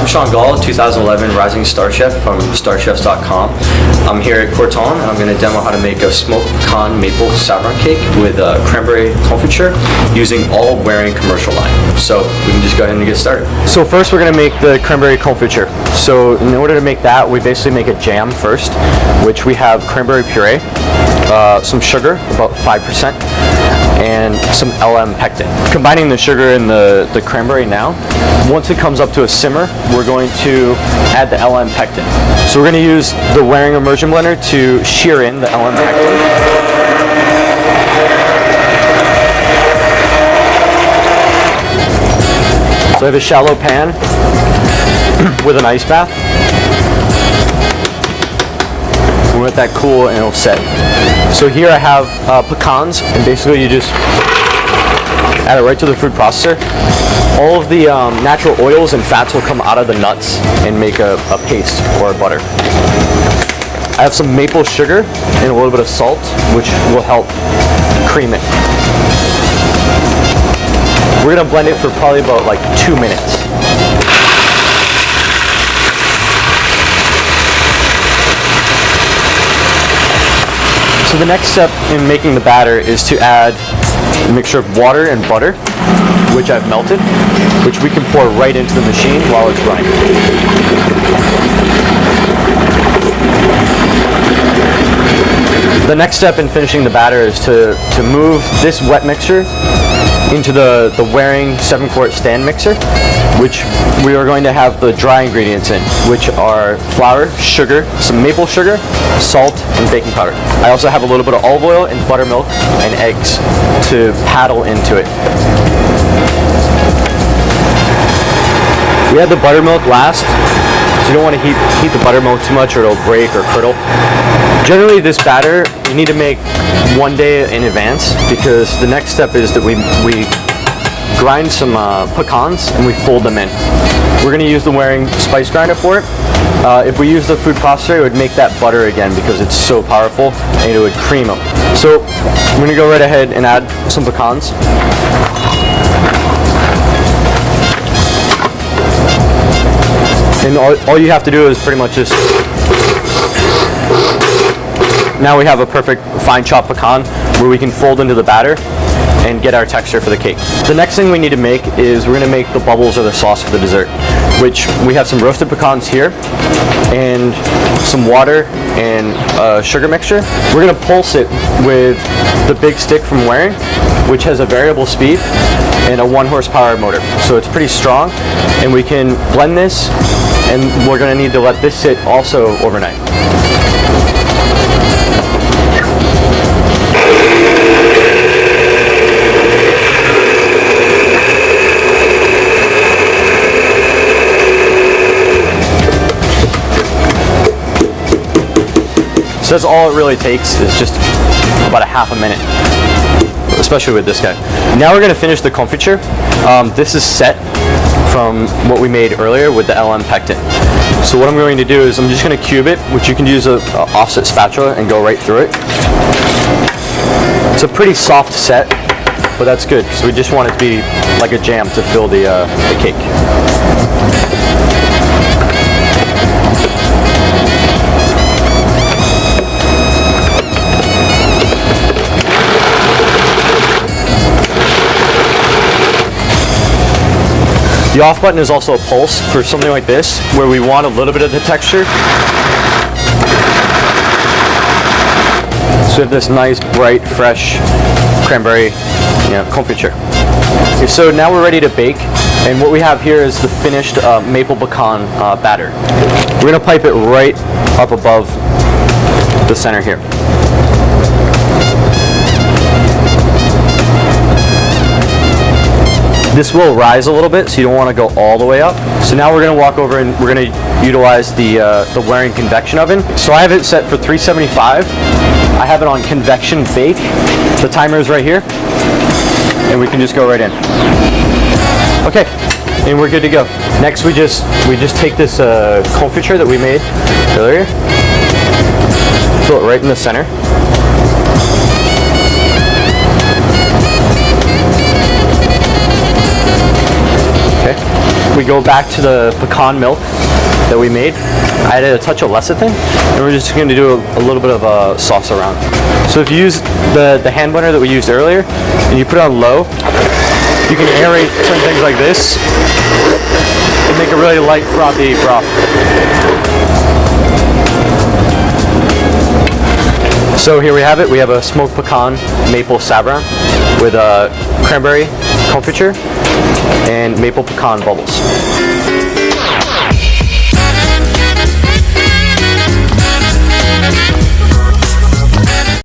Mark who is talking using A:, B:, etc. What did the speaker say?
A: I'm Shawn Gawle, 2011 Rising Star Chef from starchefs.com. I'm here at Corton and I'm going to demo how to make a smoked pecan maple saffron cake with cranberry confiture using all Waring commercial line. So we can just go ahead and get started.
B: So first we're going to make the cranberry confiture. So in order to make that, we basically make a jam first, which we have cranberry puree, some sugar, about 5%, and some LM pectin. Combining the sugar and the cranberry now, once it comes up to a simmer, we're going to add the LM pectin. So we're going to use the Waring immersion blender to shear in the LM pectin. So I have a shallow pan with an ice bath. We'll let that cool and it'll set. So here I have pecans, and basically you just add it right to the food processor. All of the natural oils and fats will come out of the nuts and make a paste or a butter. I have some maple sugar and a little bit of salt, which will help cream it. We're gonna blend it for probably about like 2 minutes. So the next step in making the batter is to add a mixture of water and butter, which I've melted, which we can pour right into the machine while it's running. The next step in finishing the batter is to move this wet mixture into the Waring 7-quart stand mixer, which we are going to have the dry ingredients in, which are flour, sugar, some maple sugar, salt, and baking powder. I also have a little bit of olive oil and buttermilk and eggs to paddle into it. We add the buttermilk last, so you don't want to heat the buttermilk too much or it'll break or curdle. Generally this batter you need to make 1 day in advance, because the next step is that we grind some pecans and we fold them in. We're going to use the Waring spice grinder for it. If we use the food processor, it would make that butter again because it's so powerful, and it would cream them. So I'm going to go right ahead and add some pecans. And all you have to do is pretty much just... Now we have a perfect fine chopped pecan where we can fold into the batter and get our texture for the cake. The next thing we need to make is we're going to make the bubbles or the sauce for the dessert, which we have some roasted pecans here and some water and a sugar mixture. We're going to pulse it with the big stick from Waring, which has a variable speed and a 1 horsepower motor. So it's pretty strong, and we can blend this, and we're going to need to let this sit also overnight. So that's all it really takes, is just about a half a minute, especially with this guy. Now we're going to finish the confiture. This is set from what we made earlier with the LM pectin. So what I'm going to do is I'm just going to cube it, which you can use an offset spatula and go right through it. It's a pretty soft set, but that's good because we just want it to be like a jam to fill the cake. The off button is also a pulse for something like this, where we want a little bit of the texture. So we have this nice, bright, fresh cranberry confiture. Okay, so now we're ready to bake, and what we have here is the finished maple pecan batter. We're going to pipe it right up above the center here. This will rise a little bit, so you don't want to go all the way up. So now we're going to walk over and we're going to utilize the Waring convection oven. So I have it set for 375. I have it on convection bake. The timer is right here, and we can just go right in. Okay, and we're good to go. Next, we just take this confiture that we made earlier, fill it right in the center. we go back to the pecan milk that we made. I added a touch of lecithin, and we're just going to do a little bit of a sauce around. So if you use the hand blender that we used earlier, and you put it on low, you can aerate certain things like this and make a really light, frothy broth. So here we have it. We have a smoked pecan maple sabran with a cranberry confiture and maple pecan bubbles.